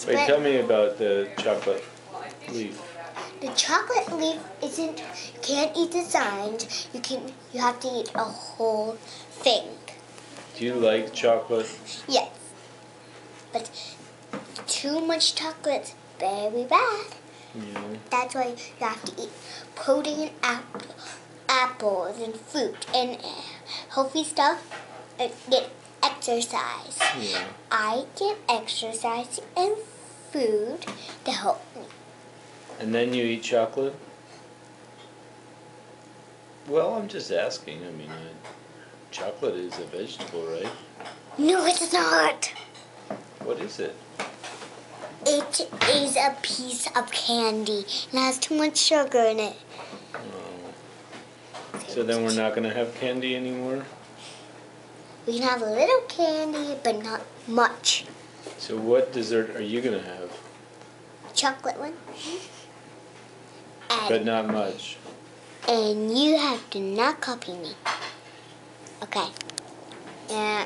Wait, tell me about the chocolate leaf. The chocolate leaf isn't. You can't eat the sides. You have to eat a whole thing. Do you like chocolate? Yes, but too much chocolate's very bad. Yeah. That's why you have to eat protein, apples, and fruit, and healthy stuff, and get exercise. Yeah. I get exercise and food to help me. And then you eat chocolate? Well, I'm just asking. I mean, chocolate is a vegetable, right? No, it's not. What is it? It is a piece of candy. It has too much sugar in it. Oh. So then we're not going to have candy anymore? We can have a little candy, but not much. So what dessert are you going to have? Chocolate one. But not much. And you have to not copy me. Okay. Yeah.